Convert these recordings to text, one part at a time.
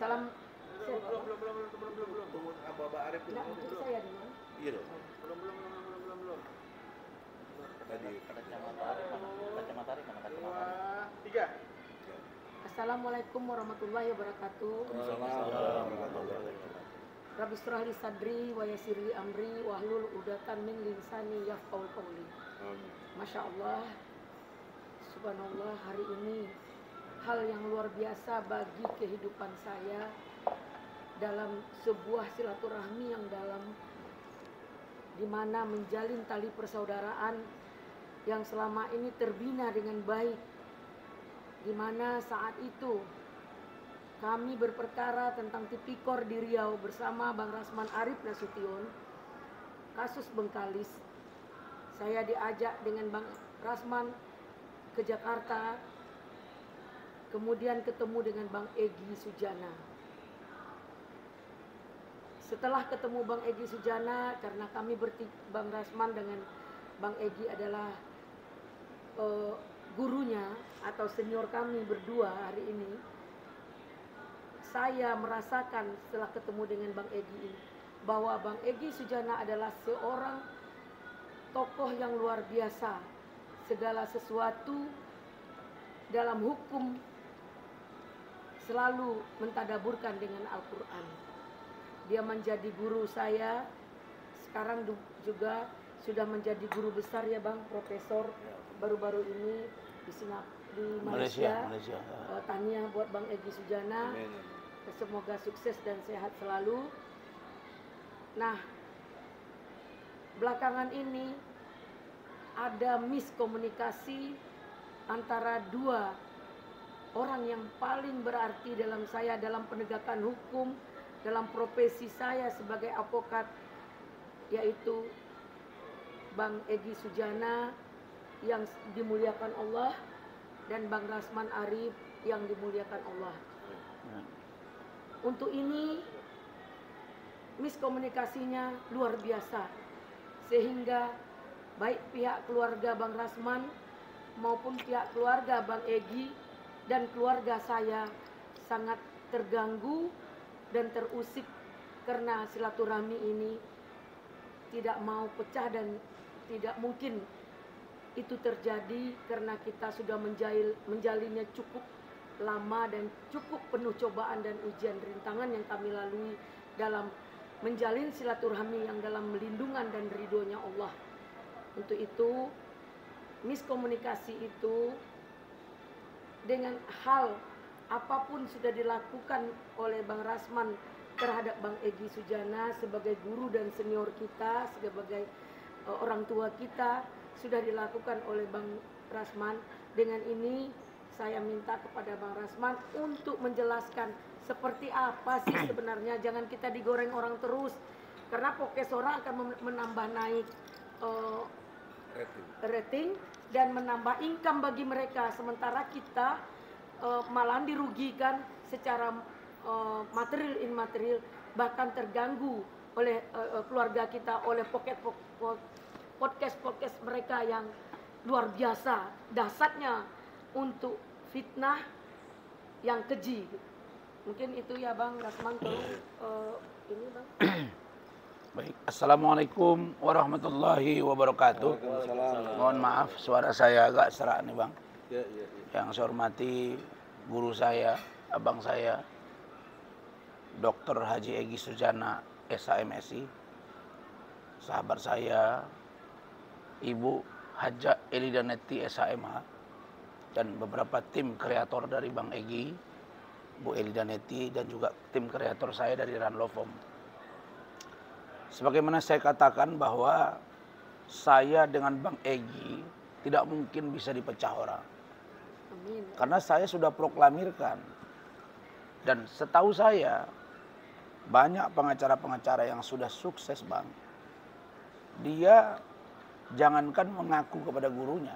Salam. Belum. Tunggu Abah Arif dulu. Untuk saya dulu. Iya dong. Belum. Tadi Kacamata Arif mana? Kacamata Arif mana? Kacamata Arif. 3. Assalamualaikum warahmatullahi wabarakatuh. Rabbi shrah li sadri wa yassir li amri wahlul 'uqdatam min lisani yafqahu qawli. Masya Allah, subhanallah, hari ini hal yang luar biasa bagi kehidupan saya dalam sebuah silaturahmi yang dalam, di mana menjalin tali persaudaraan yang selama ini terbina dengan baik, di mana saat itu kami berperkara tentang tipikor di Riau bersama Bang Rasman Arif Nasution, kasus Bengkalis. Saya diajak dengan Bang Rasman ke Jakarta, kemudian ketemu dengan Bang Egy Sujana. Setelah ketemu Bang Egy Sujana, karena kami Bang Rasman dengan Bang Egy adalah gurunya atau senior kami berdua hari ini, saya merasakan setelah ketemu dengan Bang Egy ini bahwa Bang Egy Sujana adalah seorang tokoh yang luar biasa. Segala sesuatu dalam hukum selalu mentadaburkan dengan Al-Quran. Dia menjadi guru saya, sekarang juga sudah menjadi guru besar ya Bang, profesor baru-baru ini di Malaysia. Tahniah buat Bang Egy Sujana. Semoga sukses dan sehat selalu. Nah, belakangan ini ada miskomunikasi antara dua orang yang paling berarti dalam saya dalam penegakan hukum, dalam profesi saya sebagai advokat, yaitu Bang Egy Sujana yang dimuliakan Allah dan Bang Rasman Arif yang dimuliakan Allah. Untuk ini miskomunikasinya luar biasa, sehingga baik pihak keluarga Bang Rasman maupun pihak keluarga Bang Egy dan keluarga saya sangat terganggu dan terusik karena silaturahmi ini tidak mau pecah dan tidak mungkin itu terjadi karena kita sudah menjalinnya cukup lama dan cukup penuh cobaan dan ujian rintangan yang kami lalui dalam menjalin silaturahmi yang dalam melindungan dan ridhonya Allah. Untuk itu miskomunikasi itu dengan hal apapun sudah dilakukan oleh Bang Rasman terhadap Bang Egy Sujana sebagai guru dan senior kita, sebagai orang tua kita, sudah dilakukan oleh Bang Rasman. Dengan ini saya minta kepada Bang Rasman untuk menjelaskan seperti apa sih sebenarnya, jangan kita digoreng orang terus, karena podcast orang akan menambah naik rating dan menambah income bagi mereka, sementara kita malah dirugikan secara material immaterial, bahkan terganggu oleh keluarga kita oleh podcast mereka yang luar biasa dasarnya untuk fitnah yang keji. Mungkin itu ya Bang Rasman, ini Bang. Baik, Assalamualaikum warahmatullahi wabarakatuh. Mohon maaf suara saya agak serak nih Bang. Yang saya hormati guru saya, abang saya, Dr. Haji Egy Sujana, SHMSI, sahabat saya, Ibu Haja Elidaneti SHMH, dan beberapa tim kreator dari Bang Egy, Bu Elidaneti, dan juga tim kreator saya dari Ranlofom. Sebagaimana saya katakan bahwa saya dengan Bang Egy tidak mungkin bisa dipecah orang. Amin. Karena saya sudah proklamirkan. Dan setahu saya banyak pengacara-pengacara yang sudah sukses Bang. Dia jangankan mengaku kepada gurunya,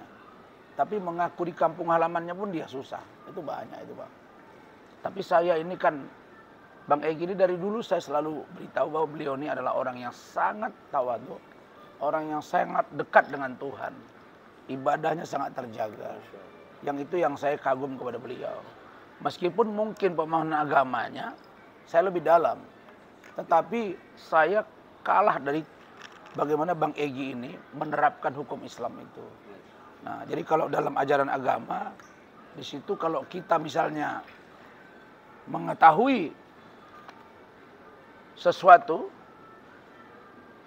tapi mengaku di kampung halamannya pun dia susah. Itu banyak itu Bang. Tapi saya ini kan, Bang Egy ini dari dulu saya selalu beritahu bahwa beliau ini adalah orang yang sangat tawadhu, orang yang sangat dekat dengan Tuhan. Ibadahnya sangat terjaga. Yang itu yang saya kagum kepada beliau. Meskipun mungkin pemahaman agamanya saya lebih dalam. Tetapi saya kalah dari bagaimana Bang Egy ini menerapkan hukum Islam itu. Nah, jadi kalau dalam ajaran agama, di situ kalau kita misalnya mengetahui sesuatu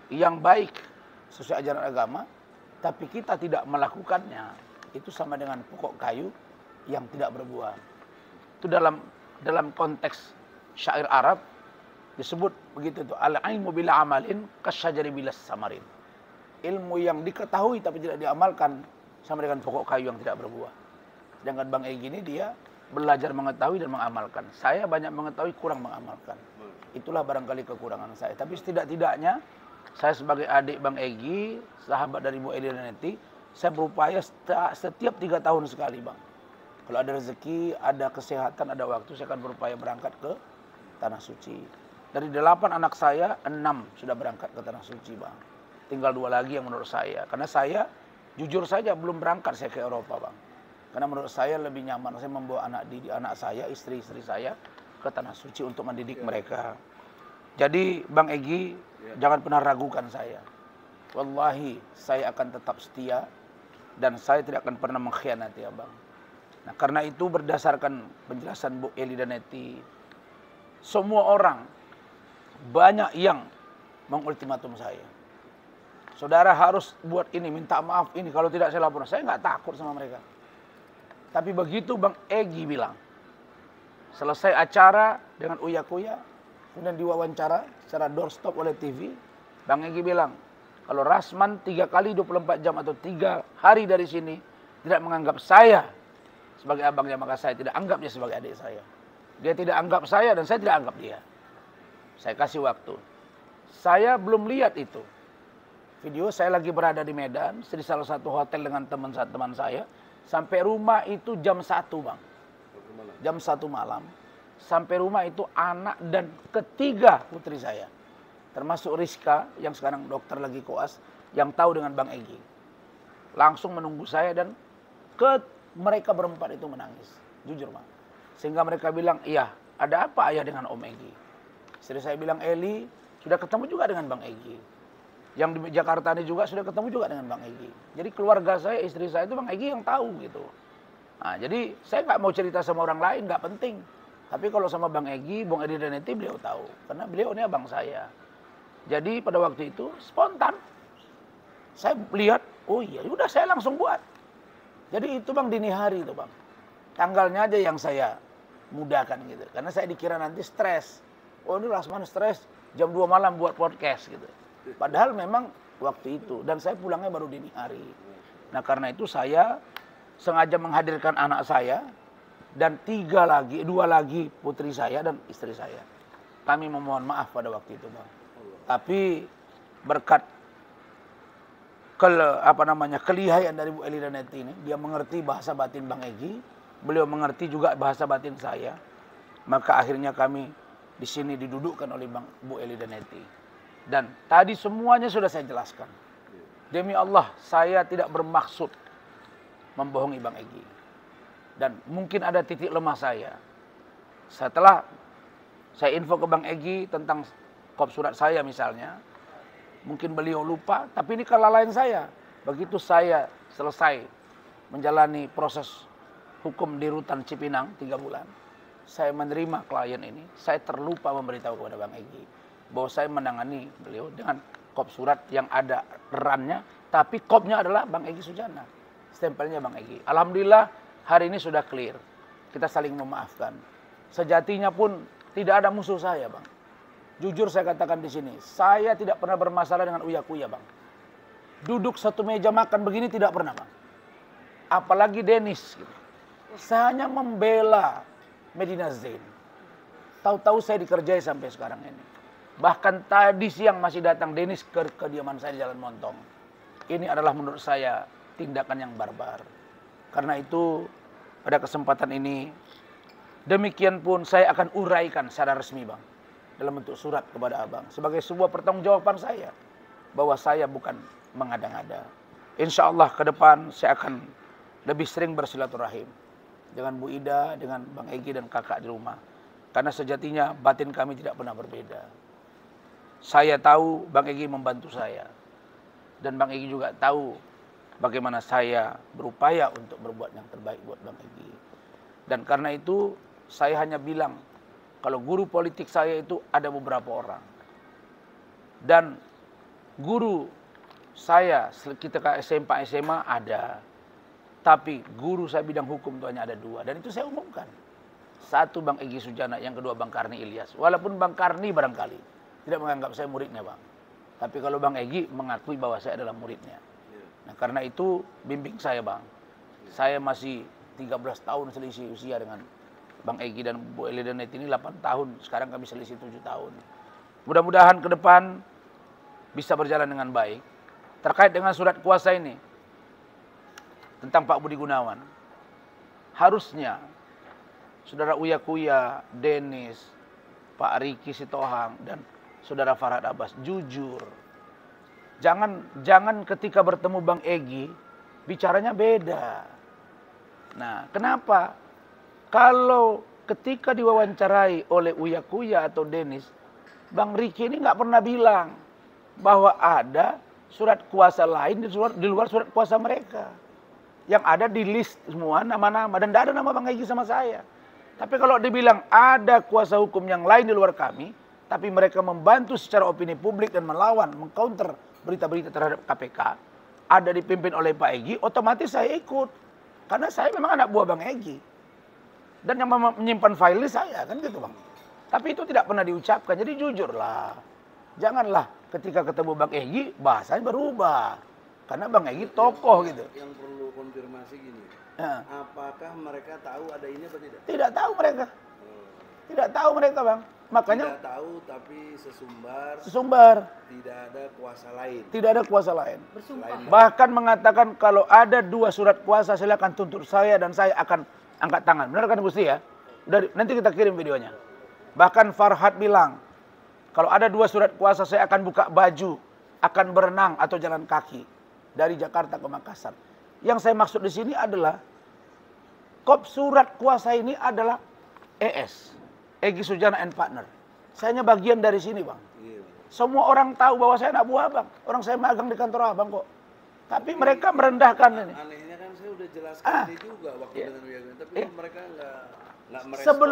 yang baik sesuai ajaran agama, tapi kita tidak melakukannya, itu sama dengan pokok kayu yang tidak berbuah. Itu dalam konteks syair Arab disebut begitu tuh, al-ilmu bila amalin kasyajari bila samarin. Ilmu yang diketahui tapi tidak diamalkan sama dengan pokok kayu yang tidak berbuah. Sedangkan Bang Egy ini dia belajar mengetahui dan mengamalkan. Saya banyak mengetahui, kurang mengamalkan. Itulah barangkali kekurangan saya. Tapi setidak-tidaknya saya sebagai adik Bang Egy, sahabat dari Bu Ely dan Neti, saya berupaya setiap 3 tahun sekali, Bang. Kalau ada rezeki, ada kesehatan, ada waktu, saya akan berupaya berangkat ke Tanah Suci. Dari 8 anak saya, 6 sudah berangkat ke Tanah Suci, Bang. Tinggal 2 lagi yang menurut saya. Karena saya, jujur saja, belum berangkat saya ke Eropa, Bang. Karena menurut saya lebih nyaman saya membawa anak saya, istri-istri saya ke Tanah Suci untuk mendidik mereka. Jadi Bang Egy, jangan pernah ragukan saya. Wallahi, saya akan tetap setia dan saya tidak akan pernah mengkhianati Abang. Nah, karena itu berdasarkan penjelasan Bu Ely dan Neti, semua orang banyak yang mengultimatum saya. Saudara harus buat ini, minta maaf ini, kalau tidak saya lapor. Saya nggak takut sama mereka. Tapi begitu Bang Egy bilang, selesai acara dengan uya-kuya, kemudian diwawancara secara doorstop oleh TV, Bang Egy bilang, kalau Rasman 3 kali 24 jam atau 3 hari dari sini tidak menganggap saya sebagai abangnya, maka saya tidak anggap dia sebagai adik saya. Dia tidak anggap saya dan saya tidak anggap dia. Saya kasih waktu. Saya belum lihat itu. Video saya lagi berada di Medan, di salah satu hotel dengan teman saya. Sampai rumah itu jam 1, Bang. Jam 1 malam. Sampai rumah itu anak dan ketiga putri saya. Termasuk Rizka yang sekarang dokter lagi koas, yang tahu dengan Bang Egy. Langsung menunggu saya dan mereka berempat itu menangis. Jujur, Bang. Sehingga mereka bilang, iya, ada apa ayah dengan Om Egy? Istri saya bilang, Eli sudah ketemu juga dengan Bang Egy. Yang di Jakarta ini juga sudah ketemu juga dengan Bang Egy. Jadi keluarga saya, istri saya itu Bang Egy yang tahu gitu. Nah, jadi saya nggak mau cerita sama orang lain, nggak penting. Tapi kalau sama Bang Egy, Bung Edy dan Neti, beliau tahu. Karena beliau ini abang saya. Jadi pada waktu itu spontan. Saya lihat, oh iya, udah saya langsung buat. Jadi itu Bang dini hari itu Bang. Tanggalnya aja yang saya mudahkan gitu. Karena saya dikira nanti stres. Oh ini Rasman stres, jam 2 malam buat podcast gitu. Padahal memang waktu itu. Dan saya pulangnya baru dini hari. Nah karena itu saya sengaja menghadirkan anak saya. Dan 2 lagi putri saya dan istri saya. Kami memohon maaf pada waktu itu Bang. Tapi berkat kelihayan dari Bu Ely dan Neti ini, dia mengerti bahasa batin Bang Egy, beliau mengerti juga bahasa batin saya. Maka akhirnya kami di sini didudukkan oleh Bu Ely dan Neti. Dan tadi semuanya sudah saya jelaskan. Demi Allah, saya tidak bermaksud membohongi Bang Egy. Dan mungkin ada titik lemah saya. Setelah saya info ke Bang Egy tentang kop surat saya misalnya, mungkin beliau lupa, tapi ini kelalaian saya. Begitu saya selesai menjalani proses hukum di Rutan Cipinang 3 bulan, saya menerima klien ini, saya terlupa memberitahu kepada Bang Egy bahwa saya menangani beliau dengan kop surat yang ada rannya, tapi kopnya adalah Bang Egy Sujana, stempelnya Bang Egy. Alhamdulillah hari ini sudah clear, kita saling memaafkan. Sejatinya pun tidak ada musuh saya Bang. Jujur saya katakan di sini, saya tidak pernah bermasalah dengan uya-kuya Bang. Duduk satu meja makan begini tidak pernah Bang. Apalagi Dennis. Gitu. Saya hanya membela Medina Zain. Tahu-tahu saya dikerjai sampai sekarang ini. Bahkan tadi siang masih datang Dennis ke kediaman saya di Jalan Montong. Ini adalah menurut saya tindakan yang barbar. Karena itu pada kesempatan ini, demikian pun saya akan uraikan secara resmi Bang. Dalam bentuk surat kepada Abang. Sebagai sebuah pertanggungjawaban saya. Bahwa saya bukan mengada-ngada. Insya Allah ke depan saya akan lebih sering bersilaturahim. Dengan Bu Ida, dengan Bang Egy dan kakak di rumah. Karena sejatinya batin kami tidak pernah berbeda. Saya tahu Bang Egy membantu saya. Dan Bang Egy juga tahu bagaimana saya berupaya untuk berbuat yang terbaik buat Bang Egy. Dan karena itu saya hanya bilang, kalau guru politik saya itu ada beberapa orang. Dan guru saya ketika SMP SMA ada. Tapi guru saya bidang hukum itu hanya ada 2. Dan itu saya umumkan. Satu Bang Egy Sujana, yang kedua Bang Karni Ilyas. Walaupun Bang Karni barangkali tidak menganggap saya muridnya, Bang. Tapi kalau Bang Egy mengakui bahwa saya adalah muridnya. Nah, karena itu bimbing saya, Bang. Saya masih 13 tahun selisih usia dengan Bang Egy dan Bu Elidanet ini 8 tahun. Sekarang kami selisih 7 tahun. Mudah-mudahan ke depan bisa berjalan dengan baik. Terkait dengan surat kuasa ini, tentang Pak Budi Gunawan, harusnya Saudara Uya Kuya, Denis, Pak Riki Sitohang, dan Saudara Farhad Abbas jujur. Jangan ketika bertemu Bang Egy bicaranya beda. Nah, kenapa? Kalau ketika diwawancarai oleh Uya Kuya atau Denis, Bang Riki ini nggak pernah bilang bahwa ada surat kuasa lain di luar surat kuasa mereka. Yang ada di list semua nama-nama, dan tidak ada nama Bang Egy sama saya. Tapi kalau dibilang ada kuasa hukum yang lain di luar kami, tapi mereka membantu secara opini publik dan melawan, mengcounter berita-berita terhadap KPK, ada dipimpin oleh Pak Egy, otomatis saya ikut. Karena saya memang anak buah Bang Egy. Dan yang menyimpan file saya, kan gitu Bang. Tapi itu tidak pernah diucapkan, jadi jujurlah. Janganlah ketika ketemu Bang Egy, bahasanya berubah. Karena Bang Egy tokoh gitu. Yang perlu konfirmasi gini, Ya. apakah mereka tahu ada ini atau tidak? Tidak tahu mereka. Tidak tahu mereka, Bang. Makanya Tidak tahu, tapi sesumbar tidak ada kuasa lain. tidak ada kuasa lain. Bersumpah. Selain Bahkan mengatakan kalau ada 2 surat kuasa silakan tuntut saya dan saya akan angkat tangan. Benar kan Gusti ya? Nanti kita kirim videonya. Bahkan Farhad bilang, kalau ada 2 surat kuasa saya akan buka baju, akan berenang atau jalan kaki dari Jakarta ke Makassar. Yang saya maksud di sini adalah kop surat kuasa ini adalah ES, Egy Sujana and Partner. Saya hanya bagian dari sini, Bang. Iya. Semua orang tahu bahwa saya anak buah Abang. Orang saya magang di kantor Abang kok. Tapi mereka merendahkan ini. Anehnya kan saya udah jelaskan ini juga waktu dengan Uya, tapi mereka nggak merespon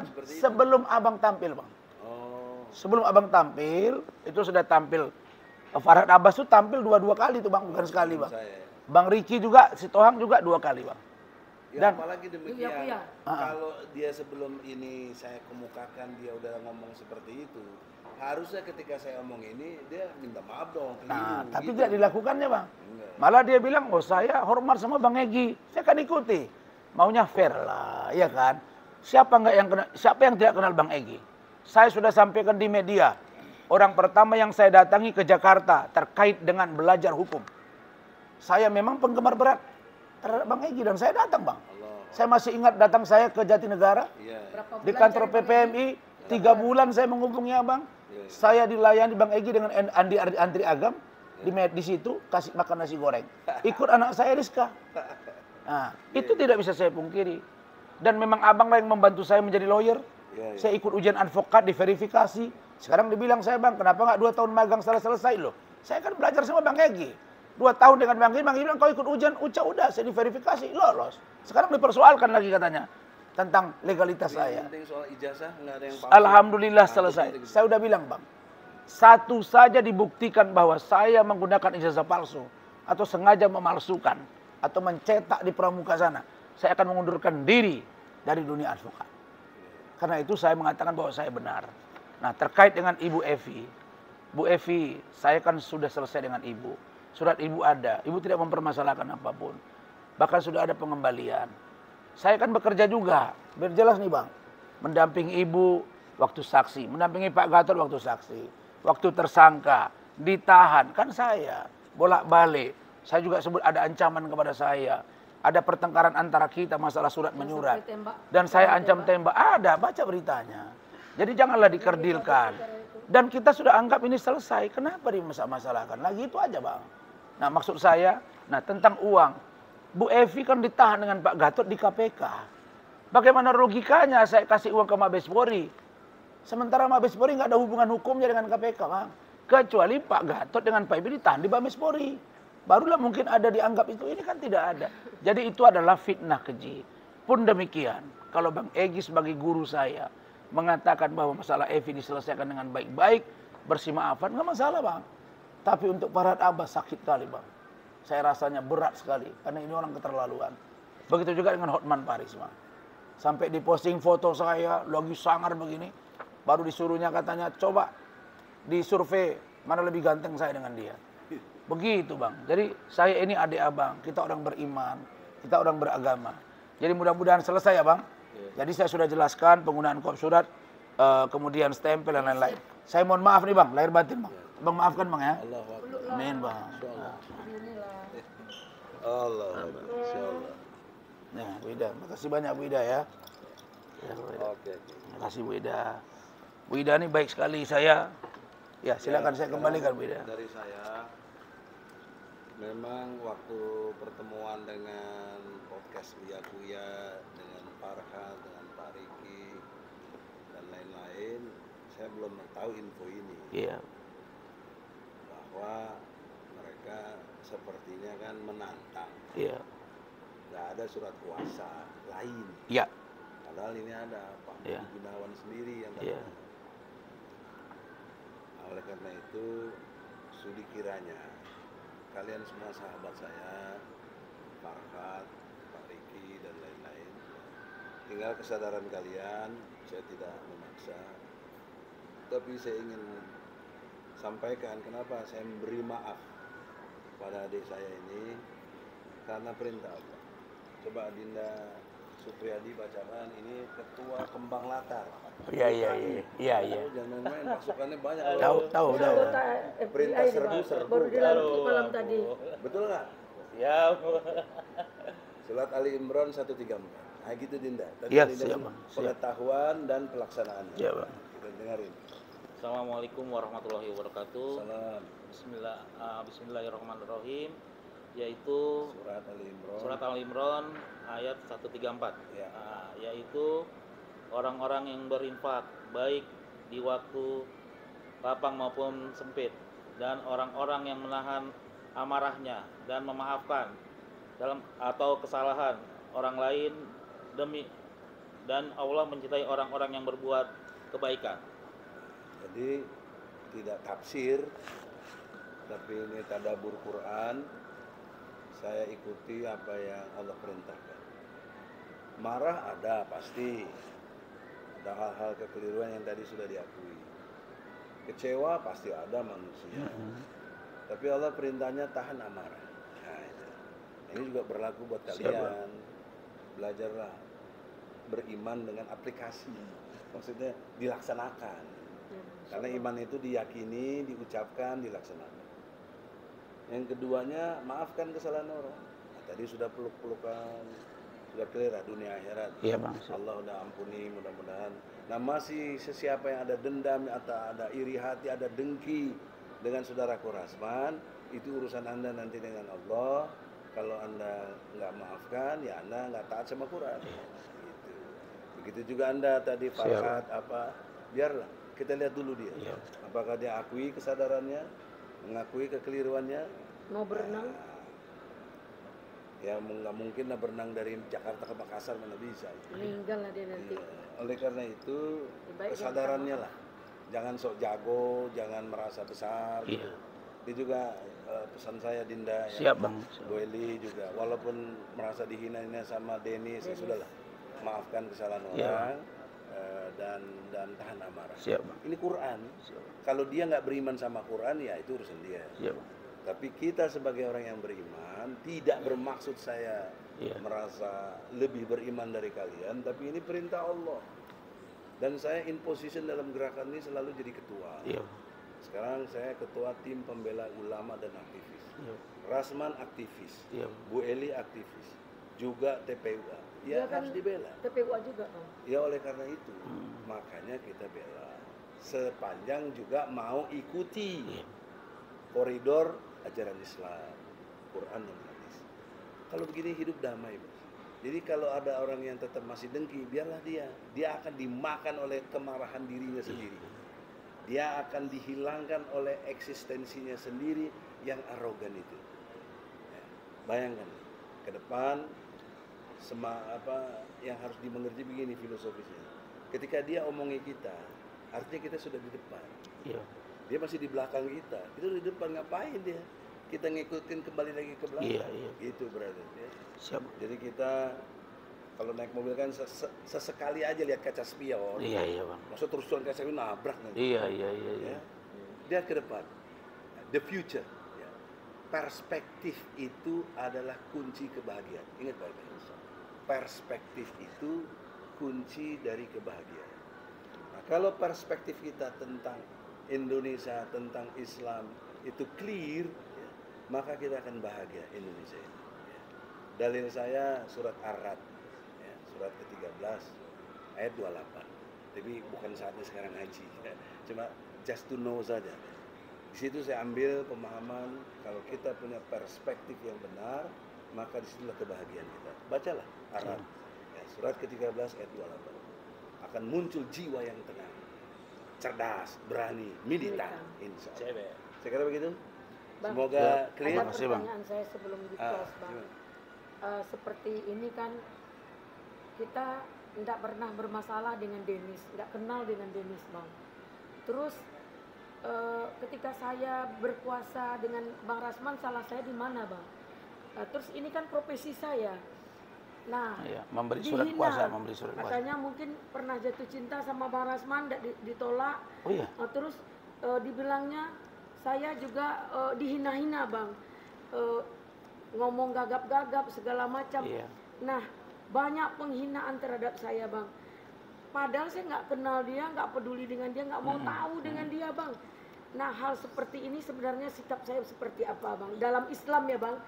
seperti itu. Sebelum Abang tampil, Bang. Oh, Sebelum Abang tampil, itu sudah tampil. Farhad Abbas itu tampil 2 kali tuh Bang, bukan sekali Bang. saya. Bang Riki juga, Sitohang juga 2 kali Bang. Ya, Dan- apalagi demikian, Uya. kalau dia sebelum ini saya kemukakan dia udah ngomong seperti itu, harusnya ketika saya omong ini dia minta maaf dong. Nah, keliru, tapi gitu. tidak dilakukannya Bang. Enggak. Malah dia bilang, oh saya hormat sama Bang Egy, saya akan ikuti. Maunya fair lah, ya kan? Siapa yang tidak kenal Bang Egy? Saya sudah sampaikan di media. Orang pertama yang saya datangi ke Jakarta terkait dengan belajar hukum. Saya memang penggemar berat terhadap Bang Egy dan saya datang Bang. Allah. Saya masih ingat datang saya ke Jatinegara. Iya. Berapa Di bulan kantor cari Bang Egy? PPMI, 3 bulan saya menghubungi Abang. Iya. Saya dilayani Bang Egy dengan Andri Agam. Di situ kasih makan nasi goreng. Ikut anak saya Rizka. Nah, itu tidak bisa saya pungkiri. Dan memang Abang lah yang membantu saya menjadi lawyer. Iya, iya. Saya ikut ujian advokat, diverifikasi. Sekarang dibilang saya Bang, kenapa nggak 2 tahun magang selesai loh? Saya kan belajar sama Bang Egy. 2 tahun dengan Bang Egy bilang kau ikut ujian, udah saya diverifikasi, lolos. Sekarang dipersoalkan lagi katanya tentang legalitas Yang saya. penting soal ijazah nggak ada yang palsu. Alhamdulillah Nah, selesai. itu. Saya udah bilang Bang, satu saja dibuktikan bahwa saya menggunakan ijazah palsu atau sengaja memalsukan atau mencetak di pramuka sana, saya akan mengundurkan diri dari dunia advokat. Karena itu saya mengatakan bahwa saya benar. Nah, terkait dengan Ibu Evi, Bu Evi, saya kan sudah selesai dengan Ibu. Surat Ibu ada, Ibu tidak mempermasalahkan apapun. Bahkan sudah ada pengembalian. Saya kan bekerja juga, biar jelas nih Bang. Mendampingi Ibu waktu saksi, mendampingi Pak Gatot waktu saksi, waktu tersangka, ditahan, kan saya. Bolak-balik, saya juga sebut ada ancaman kepada saya. Ada pertengkaran antara kita masalah surat menyurat. sampai tembak. Dan saya ancam tembak, ada, baca beritanya. Jadi janganlah dikerdilkan. Dan kita sudah anggap ini selesai, kenapa dimasalahkan? Lagi itu aja Bang. Nah maksud saya, nah tentang uang. Bu Evi kan ditahan dengan Pak Gatot di KPK. Bagaimana logikanya saya kasih uang ke Mabes Polri? Sementara Mabes Polri nggak ada hubungan hukumnya dengan KPK, Bang. Kecuali Pak Gatot dengan Pak Ibi ditahan di Mabes Polri. Barulah mungkin ada dianggap itu, ini kan tidak ada. Jadi itu adalah fitnah keji. Pun demikian, kalau Bang Egy sebagai guru saya mengatakan bahwa masalah Evi diselesaikan dengan baik-baik, bersih maafan, nggak masalah, Bang. Tapi untuk Farhad Abbas sakit kali, Bang. Saya rasanya berat sekali, karena ini orang keterlaluan. Begitu juga dengan Hotman Paris, Bang. Sampai diposting foto saya, lagi sangar begini, baru disuruhnya katanya, coba disurvei mana lebih ganteng saya dengan dia. Begitu, Bang. Jadi saya ini adik abang, kita orang beriman, kita orang beragama. Jadi mudah-mudahan selesai ya, Bang. Jadi saya sudah jelaskan penggunaan kop surat, kemudian stempel dan lain-lain. Saya mohon maaf nih, Bang, lahir batin, Bang. Bang maafkan, Bang ya. Amin, Bang. Allah, insyaallah. Nah, Bu Ida, makasih banyak Bu Ida ya. Oke. Makasih Bu Ida. Bu Ida ini baik sekali saya. Ya, silakan saya kembalikan Bu Ida. Dari saya, memang waktu pertemuan dengan podcast Buya dengan Farhad, dengan Pak Riki dan lain-lain, saya belum tahu info ini. Iya. Bahwa mereka sepertinya kan menantang. Iya. Nggak ada surat kuasa lain. Iya. Padahal ini ada Pak Budi Gunawan sendiri yang Iya. Nah, oleh karena itu, sudi kiranya kalian semua sahabat saya, Farhad, Pak Riki dan lain-lain, tinggal kesadaran kalian. Saya tidak memaksa, tapi saya ingin sampaikan kenapa saya memberi maaf pada adik saya ini, karena perintah Allah. Coba Dinda Supriyadi bacakan, ini ketua Kembang Latar. Iya. Jangan main, pasukannya banyak. Tahu. Perintah serbu. Baru dilantik malam tadi. Betul nggak? Siap. Surat Ali Imran 134. Nah gitu Dinda. Tadi Iya, Dinda siap, Bang. pengetahuan dan pelaksanaannya. Iya, Bang. Kita dengerin. Assalamualaikum warahmatullahi wabarakatuh. Salam. Bismillahirrahmanirrahim. Yaitu Surat Ali Imran. Surat Al-Imran ayat 134. Ya. Yaitu orang-orang yang berinfak baik di waktu lapang maupun sempit, dan orang-orang yang menahan amarahnya dan memaafkan dalam atau kesalahan orang lain dan Allah mencintai orang-orang yang berbuat kebaikan. Jadi tidak tafsir, tapi ini tadabbur Quran. Saya ikuti apa yang Allah perintahkan. Marah ada pasti, ada hal-hal kekeliruan yang tadi sudah diakui. Kecewa pasti ada manusia. Tapi Allah perintahnya tahan amarah. Nah, itu. Ini juga berlaku buat kalian. Belajarlah beriman dengan aplikasi. Maksudnya dilaksanakan. Karena iman itu diyakini, diucapkan, dilaksanakan. Yang keduanya, maafkan kesalahan orang. Nah, tadi sudah peluk-pelukan, sudah clear dunia akhirat. Iya, Bang. Allah udah ampuni mudah-mudahan. Nah masih sesiapa yang ada dendam atau ada iri hati, ada dengki dengan saudaraku Rasman, itu urusan Anda nanti dengan Allah. Kalau Anda nggak maafkan, ya Anda nggak taat sama Quran. Gitu. Begitu juga Anda tadi Farhad apa, biarlah kita lihat dulu dia. Apakah dia akui kesadarannya, mengakui kekeliruannya. Mau berenang? Ya nggak mungkin lah berenang dari Jakarta ke Makassar, mana bisa. Meninggal lah dia nanti. Ya, oleh karena itu Baik, kesadarannya lah. Jangan sok jago, jangan merasa besar. Iya. Gitu. Itu juga pesan saya Dinda. Siap, Bang. Bu Eli juga. Walaupun merasa dihina-hina sama Denis, ya sudahlah. Maafkan kesalahan orang. Dan tahan amarah. Siap, Bang. Ini Quran. Kalau dia nggak beriman sama Quran, ya itu urusan dia. Siap, Bang. Tapi kita sebagai orang yang beriman tidak bermaksud saya merasa lebih beriman dari kalian, tapi ini perintah Allah. Dan saya in position dalam gerakan ini selalu jadi ketua. Iya. Sekarang saya ketua tim pembela ulama dan aktivis. Rasman aktivis, Bu Eli aktivis, juga TPUA. Ya harus dibela. TPUA juga, Bang. Ya oleh karena itu, makanya kita bela. Sepanjang juga mau ikuti koridor ajaran Islam, Quran dan hadis. Kalau begini hidup damai, Bos. Jadi kalau ada orang yang tetap masih dengki, biarlah dia akan dimakan oleh kemarahan dirinya sendiri. Dia akan dihilangkan oleh eksistensinya sendiri yang arogan itu. Ya, bayangkan ke depan yang harus dimengerti begini filosofisnya. Ketika dia omongi kita, artinya kita sudah di depan. Iya. Dia masih di belakang kita udah di depan, ngapain dia? Kita ngikutin kembali lagi ke belakang. Iya, iya. Gitu berarti. Ya. Siap. Jadi kita kalau naik mobil kan sesekali aja lihat kaca spion. Iya, iya Bang. Maksud terus kaca spion nabrak nanti. Iya. Ya. Lihat ke depan. The future. Ya. Perspektif itu adalah kunci kebahagiaan. Ingat baik-baik. Perspektif itu kunci dari kebahagiaan. Nah, kalau perspektif kita tentang Indonesia, tentang Islam itu clear, ya, maka kita akan bahagia Indonesia ini. Ya. Dalil saya surat Ar-Ra'd, ya, surat ke-13 ayat 28. Tapi bukan saatnya sekarang haji, ya. Cuma just to know saja. Di situ saya ambil pemahaman kalau kita punya perspektif yang benar, maka disitulah kebahagiaan kita. Bacalah Ar-Ra'd, ya, surat ke-13 ayat 28. Akan muncul jiwa yang tenang, cerdas, berani, militan, insya Allah. Saya kira begitu. Bang, Semoga clear. ada pertanyaan saya sebelum di close, Bang. Seperti ini kan kita tidak pernah bermasalah dengan Denis, tidak kenal dengan Denis, Bang. Terus ketika saya berpuasa dengan Bang Rasman, salah saya di mana, Bang? Terus ini kan profesi saya. Nah, Iya, memberi surat puasa. Katanya mungkin pernah jatuh cinta sama Bang Rasman, ditolak. Oh iya. Terus dibilangnya saya juga dihina-hina, Bang. Ngomong gagap-gagap segala macam. Iya. Nah, banyak penghinaan terhadap saya, Bang. Padahal saya nggak kenal dia, nggak peduli dengan dia, nggak mau tahu dengan dia, Bang. Nah, hal seperti ini sebenarnya sikap saya seperti apa, Bang? Dalam Islam ya, Bang.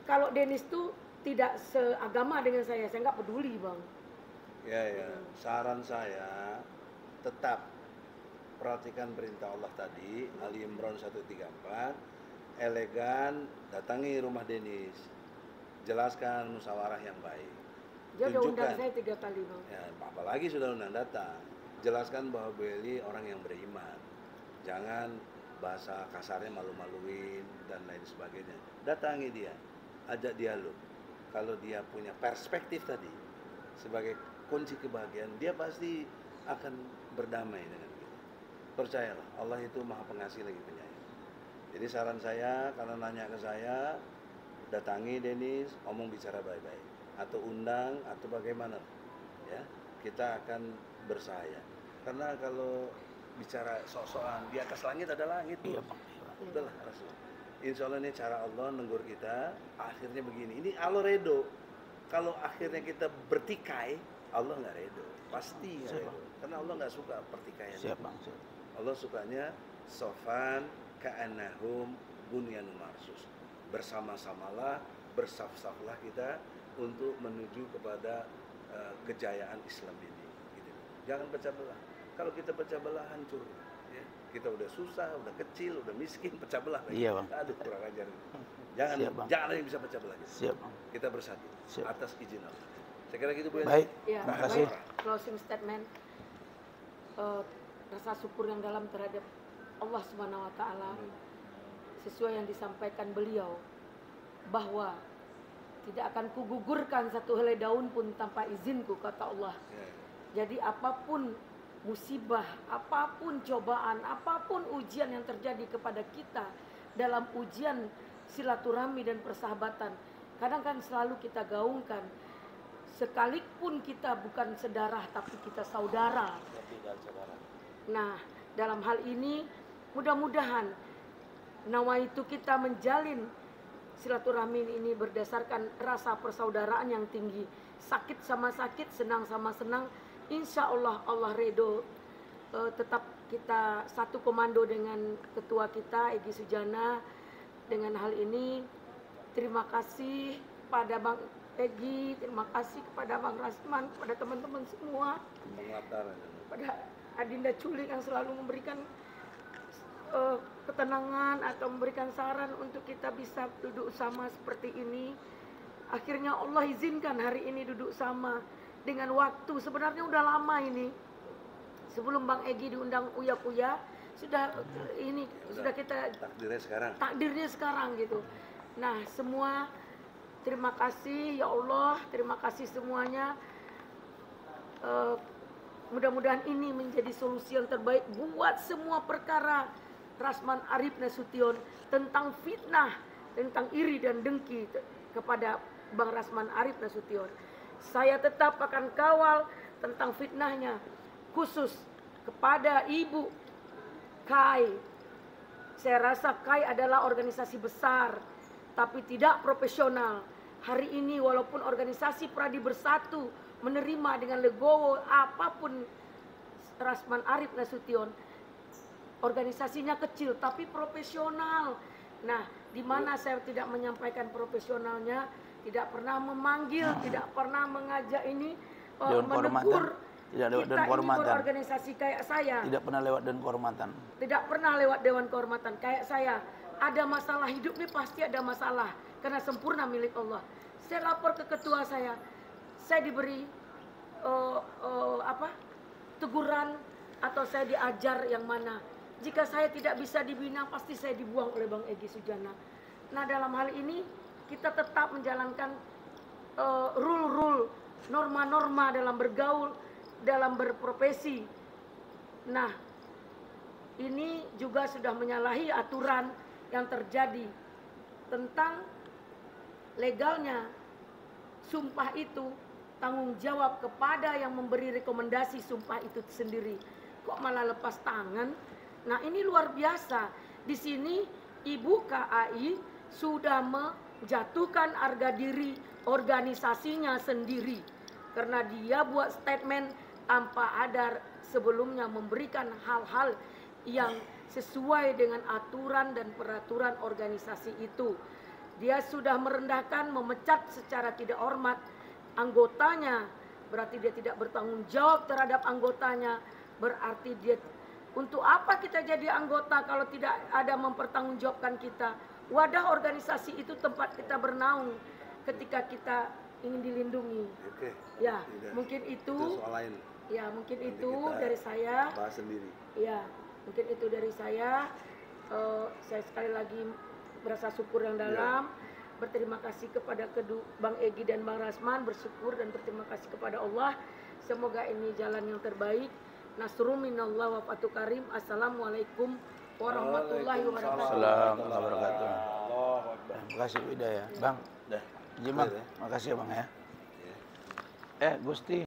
Kalau Denis tuh tidak seagama dengan saya nggak peduli, Bang. Ya. Saran saya tetap perhatikan perintah Allah tadi, Ali Imran 134, elegan, datangi rumah Denis, jelaskan musyawarah yang baik. Dia udah undang saya 3 kali, Bang. Ya, apalagi sudah undang datang. Jelaskan bahwa Beli orang yang beriman. Jangan bahasa kasarnya malu-maluin dan lain sebagainya. Datangi dia, ajak dialog. Kalau dia punya perspektif tadi sebagai kunci kebahagiaan, dia pasti akan berdamai dengan kita. Percayalah, Allah itu Maha Pengasih lagi penyayang. Jadi saran saya, kalau nanya ke saya, datangi Denis, omong bicara baik-baik, atau undang, atau bagaimana, ya kita akan bersaya. Karena kalau bicara sok-sokan, di atas langit ada langit. Iya, Bang. Udahlah, Rasul. Insya Allah ini cara Allah negur kita. Akhirnya begini. Ini Allah redo. Kalau akhirnya kita bertikai, Allah nggak redo. Pasti nggak redo. Karena Allah nggak suka pertikaian. Siap, Bang. Siap. Allah sukanya sofan ka'annahum bunyanun marsus. Bersama-samalah, bersaf-saflah kita untuk menuju kepada kejayaan Islam ini. Gitu. Jangan pecah belah. Kalau kita pecah belah, hancur. Ya. Kita udah susah, udah kecil, udah miskin, pecah belah lagi. Iya, Bang. Aduh, kurang ajar. Jangan, Siap, Bang. jangan ada yang bisa pecah belah. Siap, Bang. Kita bersatu Siap. atas izin Allah. Saya kira gitu, Bu. Baik. Ya, Terima kasih. Closing statement. Rasa syukur yang dalam terhadap Allah Subhanahu wa taala sesuai yang disampaikan beliau bahwa tidak akan kugugurkan satu helai daun pun tanpa izinku, kata Allah. Jadi apapun musibah, apapun cobaan, apapun ujian yang terjadi kepada kita dalam ujian silaturahmi dan persahabatan, kadang kan selalu kita gaungkan, sekalipun kita bukan sedarah tapi kita saudara. Nah, dalam hal ini mudah-mudahan nawaitu kita menjalin silaturahmi ini berdasarkan rasa persaudaraan yang tinggi. Sakit sama sakit, senang sama senang. Insya Allah Allah redo. Tetap kita satu komando dengan ketua kita Egy Sujana. Dengan hal ini terima kasih pada Bang Egy, terima kasih kepada Bang Rasman, kepada teman-teman semua, pada Adinda Culik yang selalu memberikan ketenangan atau memberikan saran untuk kita bisa duduk sama seperti ini. Akhirnya Allah izinkan hari ini duduk sama dengan waktu. Sebenarnya udah lama ini. Sebelum Bang Egy diundang Uya-Kuya, sudah sudah kita takdirnya sekarang gitu. Nah, semua terima kasih ya Allah, terima kasih semuanya. Mudah-mudahan ini menjadi solusi yang terbaik buat semua perkara Rasman Arif Nasution tentang fitnah, tentang iri dan dengki kepada Bang Rasman Arif Nasution. Saya tetap akan kawal tentang fitnahnya, khusus kepada Ibu Kai. Saya rasa Kai adalah organisasi besar, tapi tidak profesional. Hari ini walaupun organisasi Pradi Bersatu menerima dengan legowo apapun Rasman Arif Nasution, organisasinya kecil tapi profesional. Nah, di mana saya tidak menyampaikan profesionalnya, tidak pernah memanggil, tidak pernah mengajak ini menegur. Tidak lewat kita Dewan Kehormatan. Ini berorganisasi kayak saya. Tidak pernah lewat Dewan Kehormatan. Tidak pernah lewat Dewan Kehormatan kayak saya. Ada masalah hidup nih, pasti ada masalah karena sempurna milik Allah. Saya lapor ke ketua saya diberi teguran atau saya diajar yang mana. Jika saya tidak bisa dibina, pasti saya dibuang oleh Bang Egy Sujana. Nah, dalam hal ini kita tetap menjalankan rule-rule, norma-norma dalam bergaul, dalam berprofesi. Nah, ini juga sudah menyalahi aturan yang terjadi tentang legalnya sumpah itu, tanggung jawab kepada yang memberi rekomendasi sumpah itu sendiri. Kok malah lepas tangan? Nah, ini luar biasa. Di sini Ibu KAI sudah menjatuhkan harga diri organisasinya sendiri karena dia buat statement tanpa ada sebelumnya memberikan hal-hal yang sesuai dengan aturan dan peraturan organisasi itu. Dia sudah merendahkan, memecat secara tidak hormat anggotanya, berarti dia tidak bertanggung jawab terhadap anggotanya. Berarti dia, untuk apa kita jadi anggota kalau tidak ada mempertanggungjawabkan kita? Wadah organisasi itu tempat kita bernaung ketika kita ingin dilindungi. Oke. Ya, tidak. Mungkin itu soal lain. Ya, mungkin nanti itu dari saya. Bahas sendiri. Ya, mungkin itu dari saya. Saya sekali lagi berasa syukur yang dalam. Berterima kasih kepada Bang Egy dan Bang Rasman, bersyukur dan berterima kasih kepada Allah. Semoga ini jalan yang terbaik. Nasrun minallah wa fatu karim. Assalamualaikum warahmatullahi wabarakatuh. Assalamualaikum warahmatullahi wabarakatuh. Terima kasih Wida ya. Bang, Jimak, makasih ya Bang ya. Gusti.